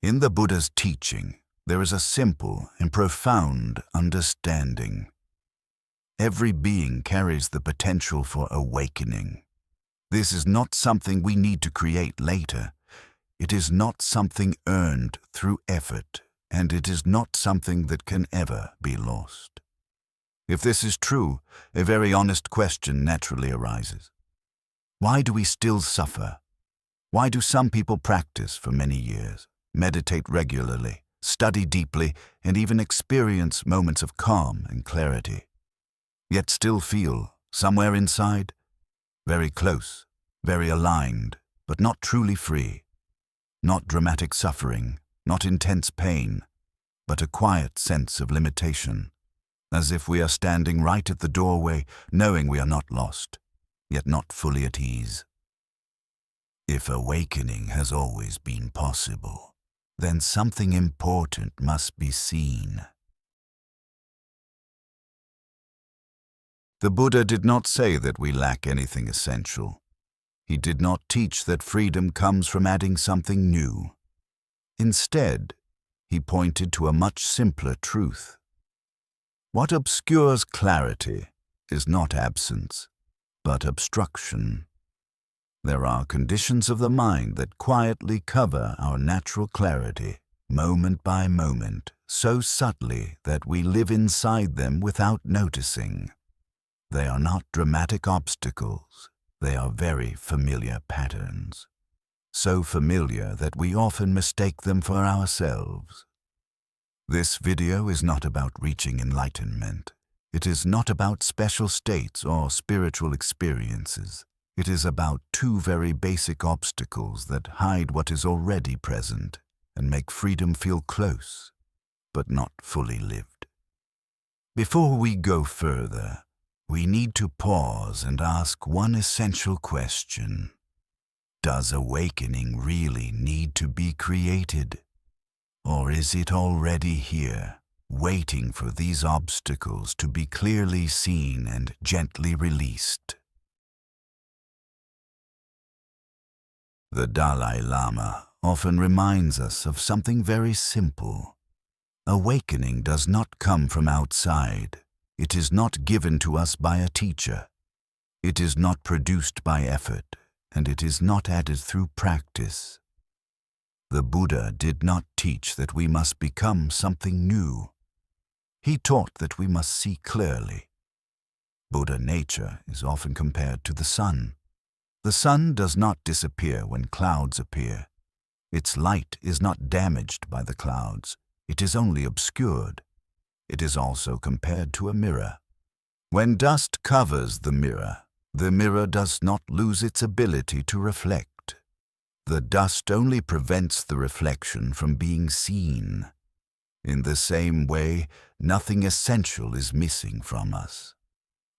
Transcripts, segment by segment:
In the Buddha's teaching, there is a simple and profound understanding. Every being carries the potential for awakening. This is not something we need to create later. It is not something earned through effort, and it is not something that can ever be lost. If this is true, a very honest question naturally arises. Why do we still suffer? Why do some people practice for many years, meditate regularly, study deeply, and even experience moments of calm and clarity, yet still feel, somewhere inside, very close, very aligned, but not truly free? Not dramatic suffering, not intense pain, but a quiet sense of limitation, as if we are standing right at the doorway, knowing we are not lost, yet not fully at ease. If awakening has always been possible, then something important must be seen. The Buddha did not say that we lack anything essential. He did not teach that freedom comes from adding something new. Instead, he pointed to a much simpler truth. What obscures clarity is not absence, but obstruction. There are conditions of the mind that quietly cover our natural clarity, moment by moment, so subtly that we live inside them without noticing. They are not dramatic obstacles, they are very familiar patterns, so familiar that we often mistake them for ourselves. This video is not about reaching enlightenment. It is not about special states or spiritual experiences. It is about two very basic obstacles that hide what is already present and make freedom feel close, but not fully lived. Before we go further, we need to pause and ask one essential question. Does awakening really need to be created? Or is it already here, waiting for these obstacles to be clearly seen and gently released? The Dalai Lama often reminds us of something very simple. Awakening does not come from outside. It is not given to us by a teacher. It is not produced by effort, and it is not added through practice. The Buddha did not teach that we must become something new. He taught that we must see clearly. Buddha nature is often compared to the sun. The sun does not disappear when clouds appear. Its light is not damaged by the clouds. It is only obscured. It is also compared to a mirror. When dust covers the mirror does not lose its ability to reflect. The dust only prevents the reflection from being seen. In the same way, nothing essential is missing from us.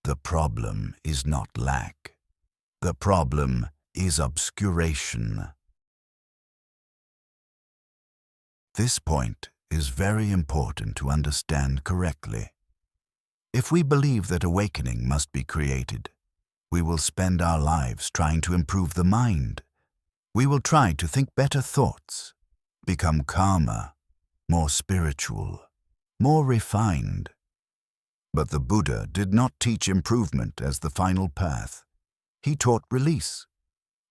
The problem is not lack. The problem is obscuration. This point is very important to understand correctly. If we believe that awakening must be created, we will spend our lives trying to improve the mind. We will try to think better thoughts, become calmer, more spiritual, more refined. But the Buddha did not teach improvement as the final path. He taught release.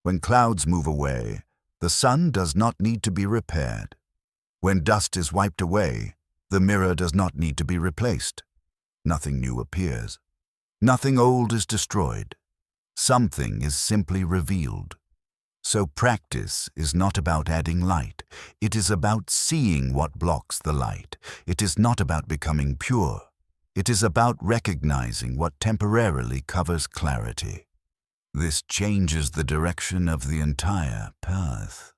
When clouds move away, the sun does not need to be repaired. When dust is wiped away, the mirror does not need to be replaced. Nothing new appears. Nothing old is destroyed. Something is simply revealed. So practice is not about adding light. It is about seeing what blocks the light. It is not about becoming pure. It is about recognizing what temporarily covers clarity. This changes the direction of the entire path.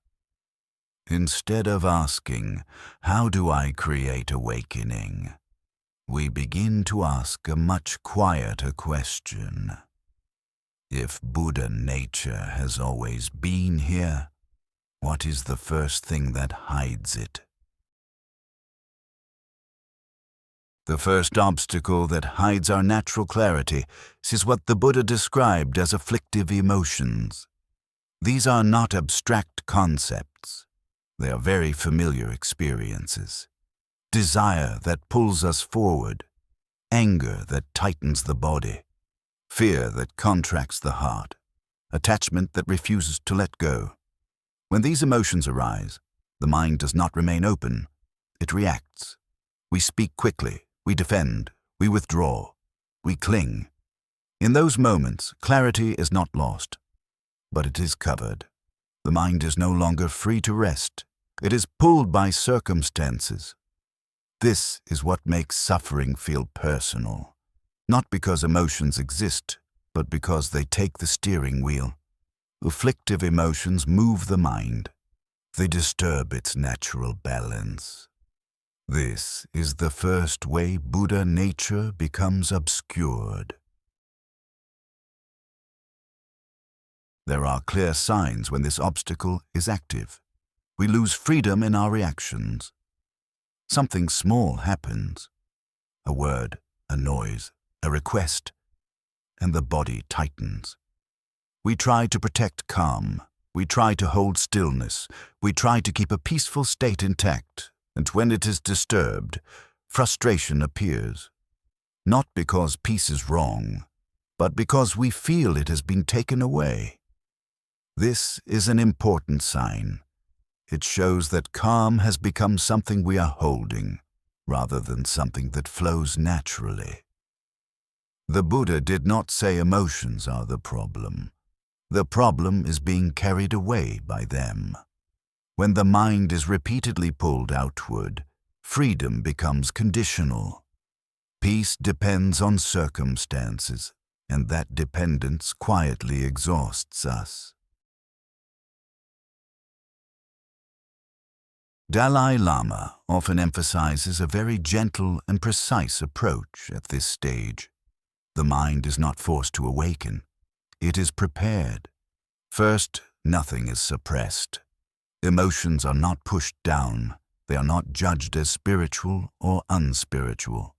Instead of asking, "How do I create awakening?" we begin to ask a much quieter question. If Buddha nature has always been here, what is the first thing that hides it? The first obstacle that hides our natural clarity is what the Buddha described as afflictive emotions. These are not abstract concepts. They are very familiar experiences. Desire that pulls us forward, anger that tightens the body, fear that contracts the heart, attachment that refuses to let go. When these emotions arise, the mind does not remain open. It reacts. We speak quickly, we defend, we withdraw, we cling. In those moments, clarity is not lost, but it is covered. The mind is no longer free to rest. It is pulled by circumstances. This is what makes suffering feel personal, not because emotions exist, but because they take the steering wheel. Afflictive emotions move the mind. They disturb its natural balance. This is the first way Buddha nature becomes obscured. There are clear signs when this obstacle is active. We lose freedom in our reactions. Something small happens. A word, a noise, a request, and the body tightens. We try to protect calm. We try to hold stillness. We try to keep a peaceful state intact. And when it is disturbed, frustration appears. Not because peace is wrong, but because we feel it has been taken away. This is an important sign. It shows that calm has become something we are holding, rather than something that flows naturally. The Buddha did not say emotions are the problem. The problem is being carried away by them. When the mind is repeatedly pulled outward, freedom becomes conditional. Peace depends on circumstances, and that dependence quietly exhausts us. Dalai Lama often emphasizes a very gentle and precise approach at this stage. The mind is not forced to awaken. It is prepared. First, nothing is suppressed. Emotions are not pushed down. They are not judged as spiritual or unspiritual,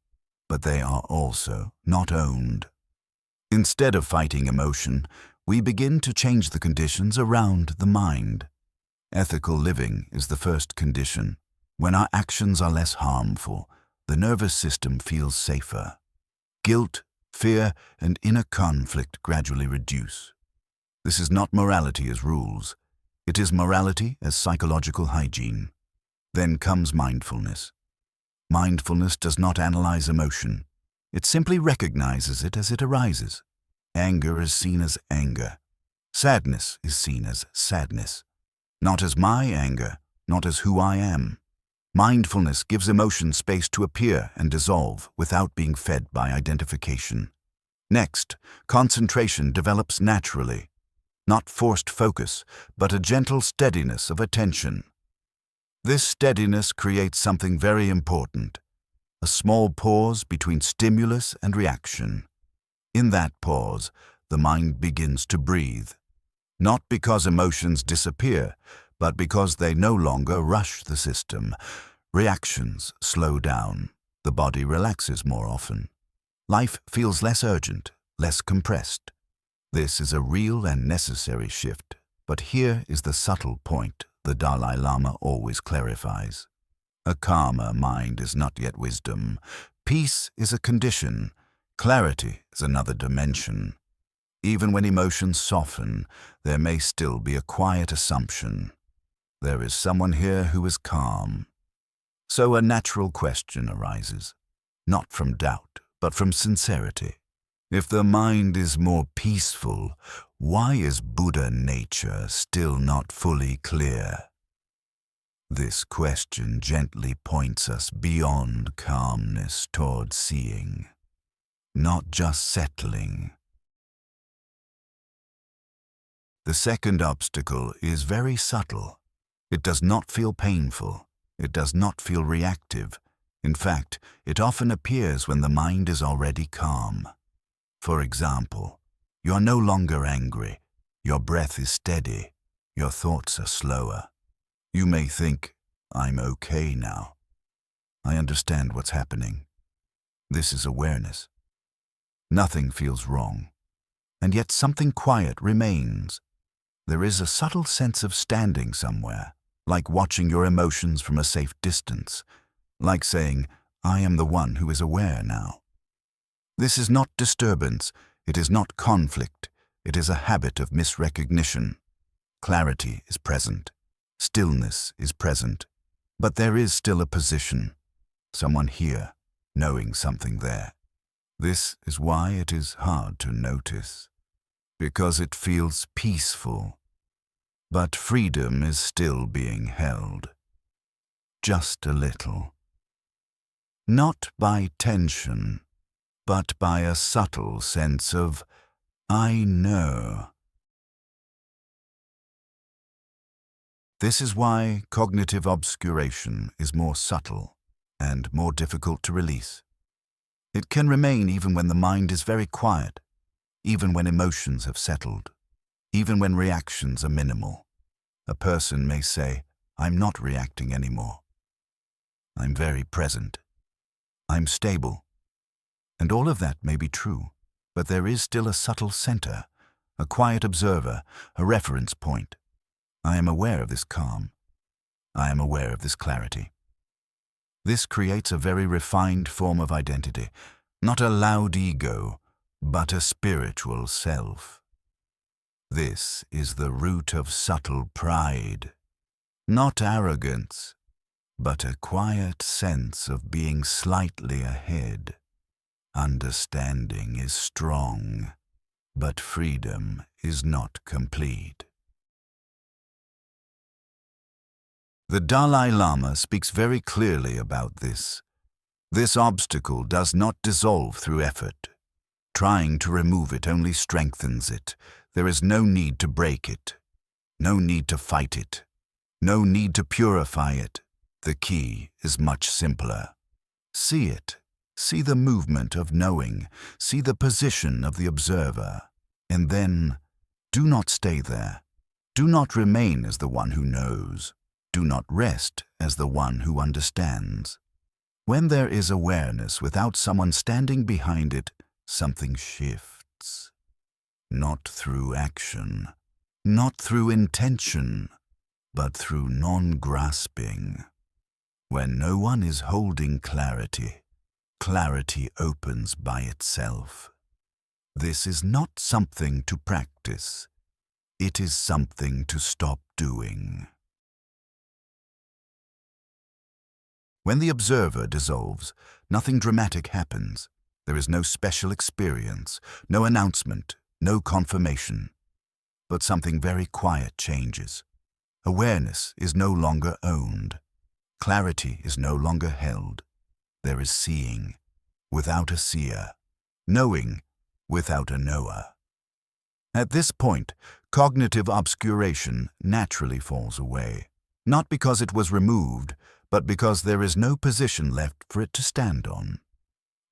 but they are also not owned. Instead of fighting emotion, we begin to change the conditions around the mind. Ethical living is the first condition. When our actions are less harmful, the nervous system feels safer. Guilt, fear, and inner conflict gradually reduce. This is not morality as rules. It is morality as psychological hygiene. Then comes mindfulness. Mindfulness does not analyze emotion. It simply recognizes it as it arises. Anger is seen as anger. Sadness is seen as sadness. Not as my anger, not as who I am. Mindfulness gives emotion space to appear and dissolve without being fed by identification. Next, concentration develops naturally. Not forced focus, but a gentle steadiness of attention. This steadiness creates something very important, a small pause between stimulus and reaction. In that pause, the mind begins to breathe. Not because emotions disappear, but because they no longer rush the system. Reactions slow down. The body relaxes more often. Life feels less urgent, less compressed. This is a real and necessary shift, but here is the subtle point the Dalai Lama always clarifies. A calmer mind is not yet wisdom. Peace is a condition. Clarity is another dimension. Even when emotions soften, there may still be a quiet assumption. There is someone here who is calm. So a natural question arises, not from doubt, but from sincerity. If the mind is more peaceful, why is Buddha nature still not fully clear? This question gently points us beyond calmness toward seeing, not just settling. The second obstacle is very subtle. It does not feel painful. It does not feel reactive. In fact, it often appears when the mind is already calm. For example, you are no longer angry. Your breath is steady. Your thoughts are slower. You may think, I'm okay now. I understand what's happening. This is awareness. Nothing feels wrong. And yet something quiet remains. There is a subtle sense of standing somewhere, like watching your emotions from a safe distance, like saying, "I am the one who is aware now." This is not disturbance, it is not conflict, it is a habit of misrecognition. Clarity is present, stillness is present, but there is still a position, someone here, knowing something there. This is why it is hard to notice, because it feels peaceful, but freedom is still being held. Just a little. Not by tension, but by a subtle sense of, "I know." This is why cognitive obscuration is more subtle and more difficult to release. It can remain even when the mind is very quiet, even when emotions have settled, even when reactions are minimal. A person may say, "I'm not reacting anymore. I'm very present. I'm stable." And all of that may be true, but there is still a subtle center, a quiet observer, a reference point. I am aware of this calm. I am aware of this clarity. This creates a very refined form of identity, not a loud ego, but a spiritual self. This is the root of subtle pride, not arrogance, but a quiet sense of being slightly ahead. Understanding is strong, but freedom is not complete. The Dalai Lama speaks very clearly about this. This obstacle does not dissolve through effort. Trying to remove it only strengthens it. There is no need to break it, no need to fight it, no need to purify it. The key is much simpler. See it. See the movement of knowing. See the position of the observer. And then, do not stay there. Do not remain as the one who knows. Do not rest as the one who understands. When there is awareness without someone standing behind it, something shifts. Not through action, not through intention, but through non-grasping. When no one is holding clarity, clarity opens by itself. This is not something to practice. It is something to stop doing. When the observer dissolves, nothing dramatic happens. There is no special experience, no announcement, no confirmation. But something very quiet changes. Awareness is no longer owned. Clarity is no longer held. There is seeing without a seer, knowing without a knower. At this point, cognitive obscuration naturally falls away, not because it was removed, but because there is no position left for it to stand on.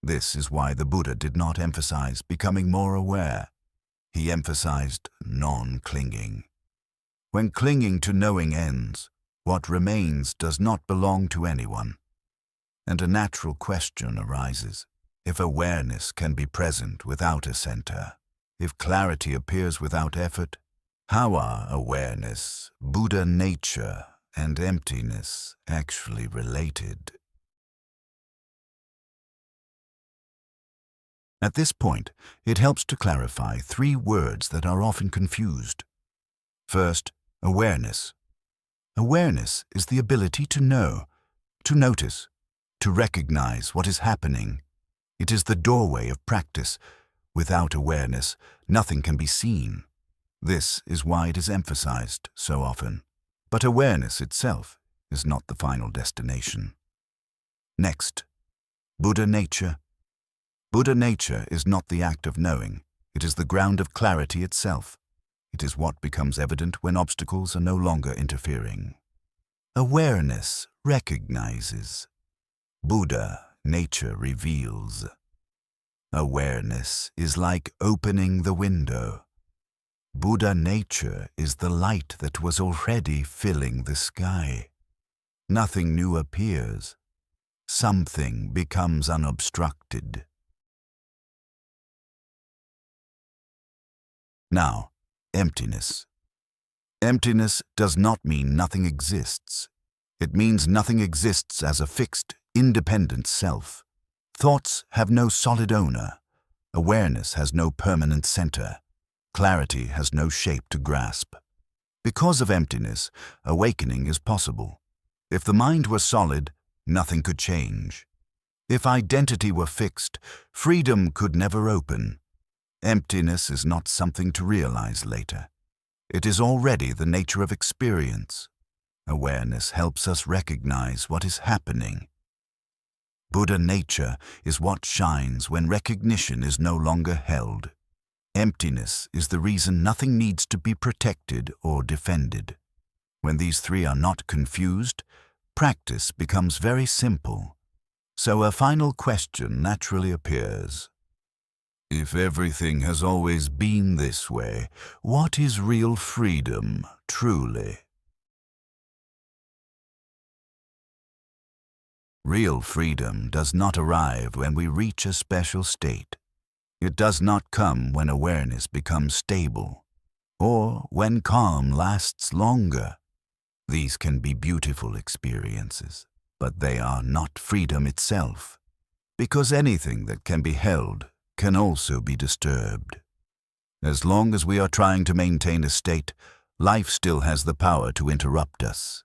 This is why the Buddha did not emphasize becoming more aware. He emphasized non-clinging. When clinging to knowing ends, what remains does not belong to anyone. And a natural question arises. If awareness can be present without a center, if clarity appears without effort, how are awareness, Buddha nature, and emptiness actually related? At this point, it helps to clarify 3 words that are often confused. First, awareness. Awareness is the ability to know, to notice, to recognize what is happening. It is the doorway of practice. Without awareness, nothing can be seen. This is why it is emphasized so often. But awareness itself is not the final destination. Next, Buddha nature. Buddha nature is not the act of knowing. It is the ground of clarity itself. It is what becomes evident when obstacles are no longer interfering. Awareness recognizes. Buddha nature reveals. Awareness is like opening the window. Buddha nature is the light that was already filling the sky. Nothing new appears. Something becomes unobstructed. Now, emptiness. Emptiness does not mean nothing exists. It means nothing exists as a fixed, independent self. Thoughts have no solid owner. Awareness has no permanent center. Clarity has no shape to grasp. Because of emptiness, awakening is possible. If the mind were solid, nothing could change. If identity were fixed, freedom could never open. Emptiness is not something to realize later. It is already the nature of experience. Awareness helps us recognize what is happening. Buddha nature is what shines when recognition is no longer held. Emptiness is the reason nothing needs to be protected or defended. When these three are not confused, practice becomes very simple. So a final question naturally appears. If everything has always been this way, what is real freedom, truly? Real freedom does not arrive when we reach a special state. It does not come when awareness becomes stable, or when calm lasts longer. These can be beautiful experiences, but they are not freedom itself, because anything that can be held can also be disturbed. As long as we are trying to maintain a state, life still has the power to interrupt us.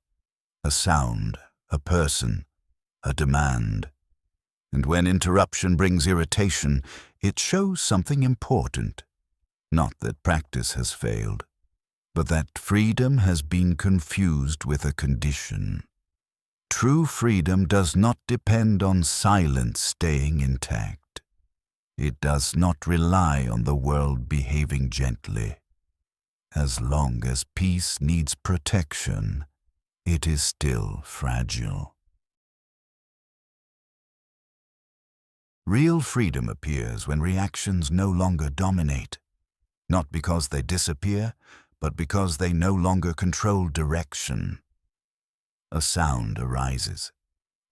A sound, a person, a demand. And when interruption brings irritation, it shows something important. Not that practice has failed, but that freedom has been confused with a condition. True freedom does not depend on silence staying intact. It does not rely on the world behaving gently. As long as peace needs protection, it is still fragile. Real freedom appears when reactions no longer dominate, not because they disappear, but because they no longer control direction. A sound arises.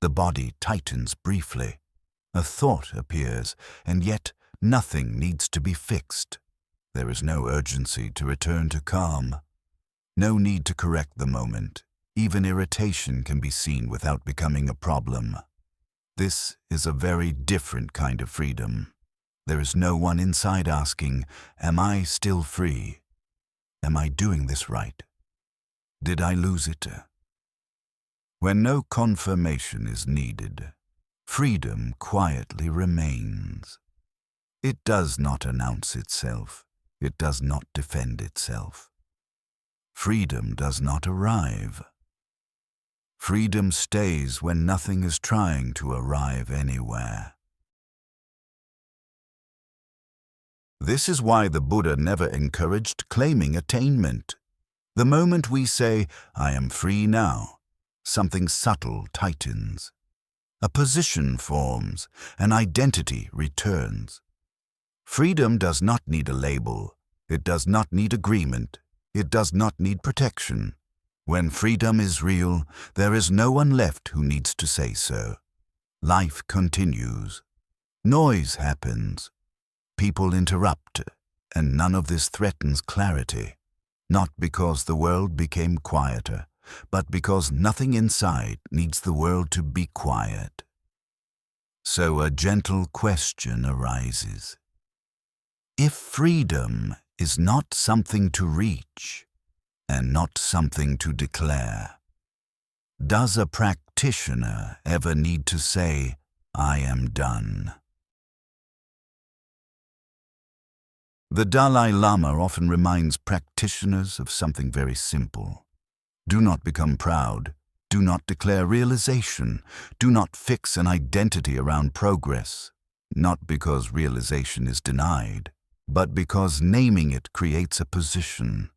The body tightens briefly. A thought appears, and yet nothing needs to be fixed. There is no urgency to return to calm. No need to correct the moment. Even irritation can be seen without becoming a problem. This is a very different kind of freedom. There is no one inside asking, "Am I still free? Am I doing this right? Did I lose it?" When no confirmation is needed, freedom quietly remains. It does not announce itself. It does not defend itself. Freedom does not arrive. Freedom stays when nothing is trying to arrive anywhere. This is why the Buddha never encouraged claiming attainment. The moment we say, "I am free now," something subtle tightens. A position forms, an identity returns. Freedom does not need a label. It does not need agreement. It does not need protection. When freedom is real, there is no one left who needs to say so. Life continues. Noise happens. People interrupt, and none of this threatens clarity. Not because the world became quieter, but because nothing inside needs the world to be quiet. So a gentle question arises. If freedom is not something to reach, and not something to declare, does a practitioner ever need to say, "I am done"? The Dalai Lama often reminds practitioners of something very simple. Do not become proud. Do not declare realization. Do not fix an identity around progress, not because realization is denied, but because naming it creates a position.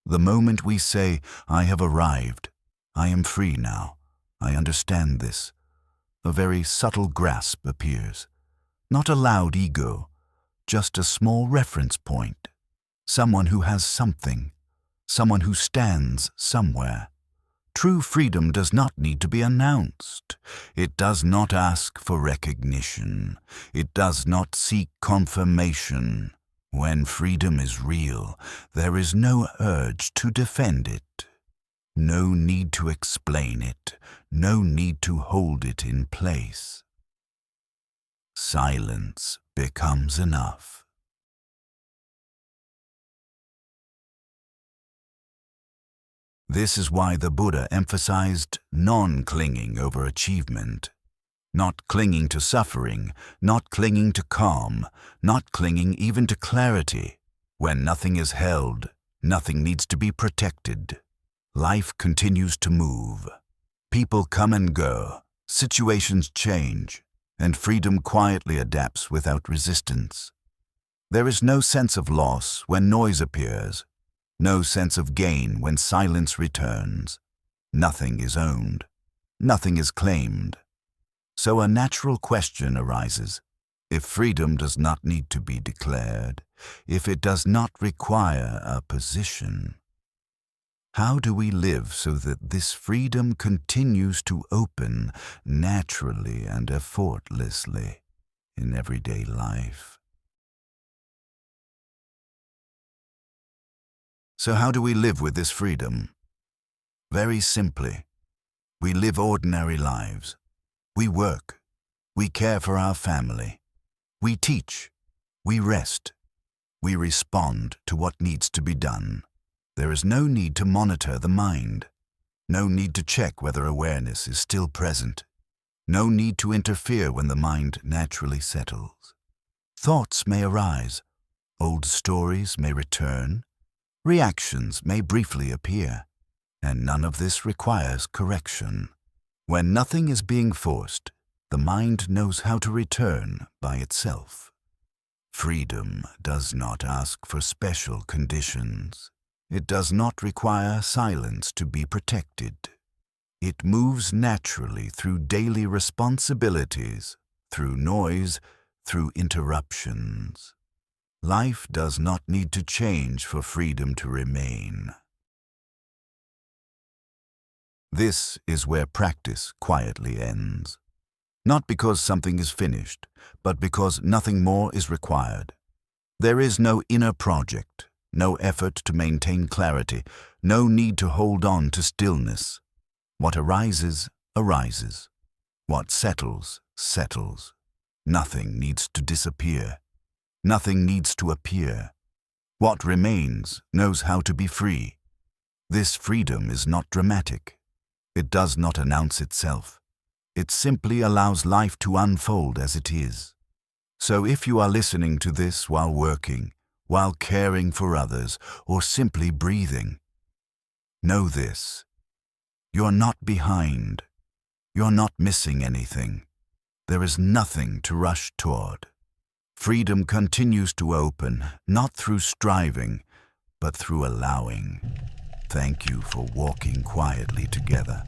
The moment we say, "I have arrived, I am free now, I understand this," a very subtle grasp appears. Not a loud ego, just a small reference point. Someone who has something, someone who stands somewhere. True freedom does not need to be announced. It does not ask for recognition. It does not seek confirmation. When freedom is real, there is no urge to defend it. No need to explain it, no need to hold it in place. Silence becomes enough. This is why the Buddha emphasized non-clinging over achievement. Not clinging to suffering, not clinging to calm, not clinging even to clarity. When nothing is held, nothing needs to be protected. Life continues to move. People come and go, situations change, and freedom quietly adapts without resistance. There is no sense of loss when noise appears, no sense of gain when silence returns. Nothing is owned, nothing is claimed. So a natural question arises: if freedom does not need to be declared, if it does not require a position, how do we live so that this freedom continues to open naturally and effortlessly in everyday life? So how do we live with this freedom? Very simply, we live ordinary lives. We work. We care for our family. We teach. We rest. We respond to what needs to be done. There is no need to monitor the mind. No need to check whether awareness is still present. No need to interfere when the mind naturally settles. Thoughts may arise. Old stories may return. Reactions may briefly appear. And none of this requires correction. When nothing is being forced, the mind knows how to return by itself. Freedom does not ask for special conditions. It does not require silence to be protected. It moves naturally through daily responsibilities, through noise, through interruptions. Life does not need to change for freedom to remain. This is where practice quietly ends. Not because something is finished, but because nothing more is required. There is no inner project, no effort to maintain clarity, no need to hold on to stillness. What arises, arises. What settles, settles. Nothing needs to disappear. Nothing needs to appear. What remains knows how to be free. This freedom is not dramatic. It does not announce itself. It simply allows life to unfold as it is. So if you are listening to this while working, while caring for others, or simply breathing, know this: you're not behind. You're not missing anything. There is nothing to rush toward. Freedom continues to open, not through striving, but through allowing. Thank you for walking quietly together.